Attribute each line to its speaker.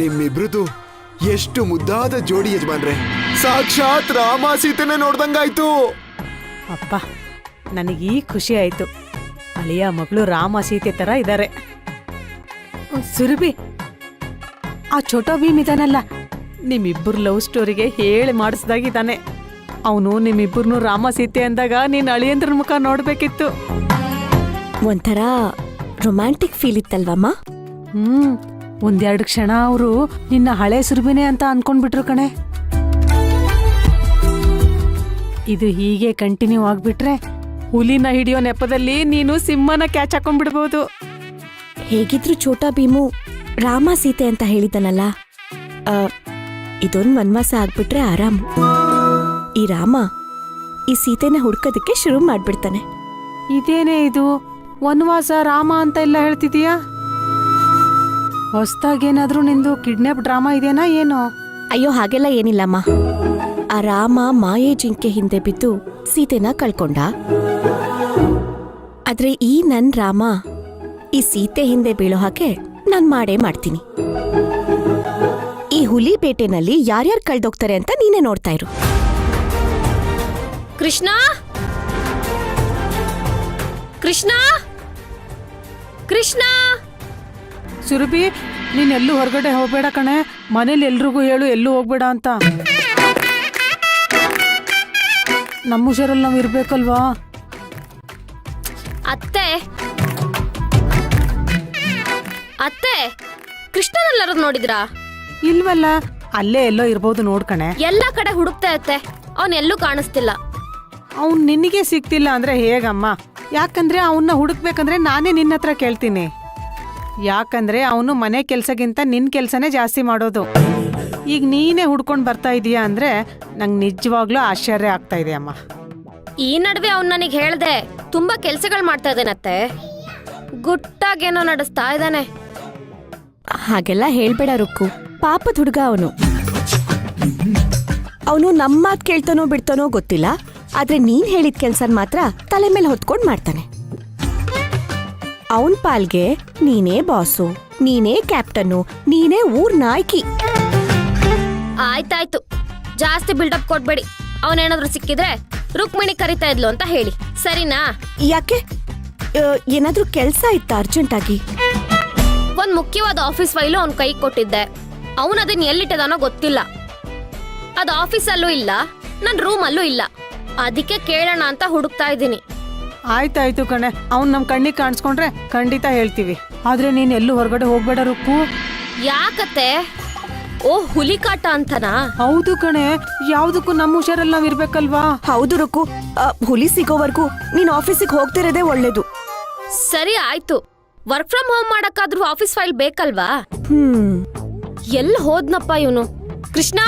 Speaker 1: ನಿಮ್ಮಿಬ್ರದು ಎಷ್ಟು ಮುದ್ದಾದ ಜೋಡಿ ಯಜಮಾನ್ರೆ. ಸಾಕ್ಷಾತ್ ರಾಮ ಸೀತೆನೆ ನೋಡ್ದಂಗಾಯ್ತು.
Speaker 2: ಅಪ್ಪ, ನನಗೀ ಖುಷಿ ಆಯ್ತು. ಅಳಿಯ ಮಗಳು ರಾಮ ಸೀತೆ ತರ ಇದ್ದಾರೆ. ಸುರಭಿ, ಆ ಛೋಟಾ ಭೀಮ್ ಇದಾನಲ್ಲ, ನಿಮ್ಮಿಬ್ಬರು ಲವ್ ಸ್ಟೋರಿಗೆ ಹೇಳಿ ಮಾಡಿಸ್ದಾಗಿದ್ದಾನೆ. ಅವನು ನಿಮ್ಮಿಬ್ಬರನ್ನು ರಾಮ ಸೀತೆ ಅಂದಾಗ ನೀನ್ ಅಳಿಯಂದ್ರ ಮುಖ ನೋಡ್ಬೇಕಿತ್ತು.
Speaker 3: ಒಂಥರ ರೊಮ್ಯಾಂಟಿಕ್ ಫೀಲ್ ಇತ್ತಲ್ವಮ್ಮ?
Speaker 2: ಒಂದೆರಡು ಕ್ಷಣ ಅವರು ನಿನ್ನ ಹಳೆ ಸುರಭಿನೇ ಅಂತ ಅನ್ಕೊಂಡ್ಬಿಟ್ರು ಕಣೆ. ಇದು ಹೀಗೆ ಕಂಟಿನ್ಯೂ ಆಗ್ಬಿಟ್ರೆ ಹುಲಿನ ಹಿಡಿಯೋ ನೆಪದಲ್ಲಿ ನೀನು ಸಿಂಹನ ಕ್ಯಾಚ್ ಹಾಕೊಂಡ್ಬಿಡ್ಬೋದು.
Speaker 3: ಹೇಗಿದ್ರು ಛೋಟಾ ಭೀಮು ರಾಮ ಸೀತೆ ಅಂತ ಹೇಳಿದನಲ್ಲ, ಇದೊಂದು ವನವಾಸ ಆಗ್ಬಿಟ್ರೆ ಆರಾಮ್. ಈ ರಾಮ ಈ ಸೀತೆನ ಹುಡ್ಕೋದಕ್ಕೆ ಶುರು ಮಾಡ್ಬಿಡ್ತಾನೆ.
Speaker 2: ಇದೇನೇ ಇದು ವನವಾಸ ರಾಮ ಅಂತ ಎಲ್ಲ ಹೇಳ್ತಿದೀಯಾ? ಹೊಸ್ದಾಗೇನಾದ್ರೂ ನಿಂದು ಕಿಡ್ನಾಪ್ ಡ್ರಾಮಾ ಇದೆನಾ ಏನೋ?
Speaker 3: ಅಯ್ಯೋ, ಹಾಗೆಲ್ಲ ಏನಿಲ್ಲಮ್ಮ. ಆ ರಾಮ ಮಾಯೆ ಜಿಂಕೆ ಹಿಂದೆ ಬಿದ್ದು ಸೀತೆನ ಕಳ್ಕೊಂಡ. ಆದ್ರೆ ಈ ನನ್ ರಾಮ ಈ ಸೀತೆ ಹಿಂದೆ ಬೀಳೋ ಹಾಗೆ ನಾನ್ ಮಾಡೇ ಮಾಡ್ತೀನಿ. ಈ ಹುಲಿ ಬೇಟೆನಲ್ಲಿ ಯಾರ್ಯಾರು ಕಳ್ದೋಗ್ತಾರೆ ಅಂತ ನೀನೇ ನೋಡ್ತಾ ಇರು.
Speaker 4: ಕೃಷ್ಣ, ಕೃಷ್ಣ, ಕೃಷ್ಣ.
Speaker 2: ಸುರಭಿ, ನೀನೆಲ್ಲೂ ಹೊರಗಡೆ ಹೋಗ್ಬೇಡ ಕಣೆ. ಮನೇಲಿ ಎಲ್ರಿಗೂ ಹೇಳು ಎಲ್ಲೂ ಹೋಗ್ಬೇಡ ಅಂತ. ನಮ್ಮ ಹುಷಾರಲ್ಲಿ ನಾವು ಇರ್ಬೇಕಲ್ವಾ?
Speaker 4: ಅತ್ತೆ, ಅತ್ತೆ, ಕೃಷ್ಣನೆಲ್ಲರೂ ನೋಡಿದ್ರಾ?
Speaker 2: ಇಲ್ವಲ್ಲ, ಅಲ್ಲೇ ಎಲ್ಲೋ ಇರ್ಬೋದು ನೋಡ್ಕಣೆ.
Speaker 4: ಎಲ್ಲಾ ಕಡೆ ಹುಡುಕ್ತಾ ಇತ್ತೆ, ಅವನೆಲ್ಲೂ ಕಾಣಿಸ್ತಿಲ್ಲ.
Speaker 2: ಅವ್ನು ನಿನಗೆ ಸಿಗ್ತಿಲ್ಲ ಅಂದ್ರೆ ಹೇಗಮ್ಮ? ಯಾಕಂದ್ರೆ ಅವನ್ನ ಹುಡುಕ್ಬೇಕಂದ್ರೆ ನಾನೇ ನಿನ್ನ ಹತ್ರ ಕೇಳ್ತೀನಿ. ಯಾಕಂದ್ರೆ ಅವನು ಮನೆ ಕೆಲ್ಸಗಿಂತ ನಿನ್ ಕೆಲ್ಸನೇ ಜಾಸ್ತಿ ಮಾಡೋದು. ಈಗ ನೀನೇ ಹುಡ್ಕೊಂಡ್ ಬರ್ತಾ ಇದೀಯಾ ಅಂದ್ರೆ ನಂಗೆ ನಿಜವಾಗ್ಲೂ ಆಶ್ಚರ್ಯ ಆಗ್ತಾ ಇದೆ ಅಮ್ಮ.
Speaker 4: ಈ ನಡುವೆ ಅವ್ನು ನನಗೆ ಹೇಳ್ದೆ ತುಂಬಾ ಕೆಲ್ಸಗಳು ಮಾಡ್ತಾ ಇದ್ದಾನತ್ತೆ. ಗುಟ್ಟಾಗೇನೋ ನಡೆಸ್ತಾ ಇದ್ದಾನೆ.
Speaker 3: ಹಾಗೆಲ್ಲ ಹೇಳ್ಬೇಡ ರುಕ್ಕು, ಪಾಪದ ಹುಡುಗ ಅವನು. ಅವನು ನಮ್ಮ ಮಾತು ಕೇಳ್ತಾನೋ ಬಿಡ್ತಾನೋ ಗೊತ್ತಿಲ್ಲ, ಆದ್ರೆ ನೀನ್ ಹೇಳಿದ ಕೆಲ್ಸನ್ ಮಾತ್ರ ತಲೆ ಮೇಲೆ ಹೊತ್ಕೊಂಡ್ ಮಾಡ್ತಾನೆ. ಅವನ್ ಪಾಲ್ಗೆ ನೀನೇ ಬಾಸು, ನೀನೇ ಕ್ಯಾಪ್ಟನ್ನು, ನೀನೇ ಊರ್ ನಾಯ್ಕಿ.
Speaker 4: ಆಯ್ತಾಯ್ತು, ಜಾಸ್ತಿ ಬಿಲ್ಡಪ್ ಕೊಡ್ಬೇಡಿ. ಅವನೇನಾದ್ರೂ ಸಿಕ್ಕಿದ್ರೆ ರುಕ್ಮಿಣಿ ಕರಿತಾ ಇದ್ಲು ಅಂತ ಹೇಳಿ, ಸರಿನಾ?
Speaker 3: ಯಾಕೆ, ಏನಾದ್ರೂ ಕೆಲ್ಸ ಇತ್ತ ಅರ್ಜೆಂಟ್ ಆಗಿ?
Speaker 4: ಒಂದ್ ಮುಖ್ಯವಾದ ಆಫೀಸ್ ಫೈಲು ಅವ್ನ್ ಕೈ ಕೊಟ್ಟಿದ್ದೆ. ಅವನದನ್ನ ಎಲ್ಲಿಟ್ಟದಾನೋ ಗೊತ್ತಿಲ್ಲ. ಅದು ಆಫೀಸಲ್ಲೂ ಇಲ್ಲ, ನನ್ ರೂಮಲ್ಲೂ ಇಲ್ಲ. ಅದಕ್ಕೆ ಕೇಳೋಣ ಅಂತ ಹುಡುಕ್ತಾ ಇದ್ದೀನಿ.
Speaker 2: ಆಯ್ತಾಯ್ತು ಕಣೆ, ಅವ್ನು ನಮ್ ಕಣ್ಣಿಗೆ ಕಾಣಿಸ್ಕೊಂಡ್ರೆ ಖಂಡಿತ ಹೇಳ್ತೀವಿ. ಆದ್ರೆ ನೀನ್ ಎಲ್ಲೂ ಹೊರಗಡೆ ಹೋಗ್ಬೇಡ ರುಕ್ಕು.
Speaker 4: ಯಾಕತ್ತೆ? ಓ, ಹುಲಿಕಾಟ ಅಂತನಾ?
Speaker 2: ಹೌದು ಕಣೆ, ಯಾವ್ದಕ್ಕೂ ನಮ್ಮ ಹುಷಾರಲ್ಲಿ ನಾವ್ ಇರ್ಬೇಕಲ್ವಾ?
Speaker 3: ಹೌದು ರುಕ್ಕು, ಹುಲಿ ಸಿಗೋವರೆಗೂ ನೀನ್ ಆಫೀಸಿಗೆ ಹೋಗ್ತಿರೋದೇ ಒಳ್ಳೇದು.
Speaker 4: ಸರಿ ಆಯ್ತು, ವರ್ಕ್ ಫ್ರಮ್ ಹೋಮ್ ಮಾಡಕ್ಕಾದ್ರೂ ಆಫೀಸ್ ಫೈಲ್ ಬೇಕಲ್ವಾ?
Speaker 3: ಹ್ಮ್,
Speaker 4: ಎಲ್ಲಿ ಹೋದ್ನಪ್ಪ ಇವನು? ಕೃಷ್ಣ!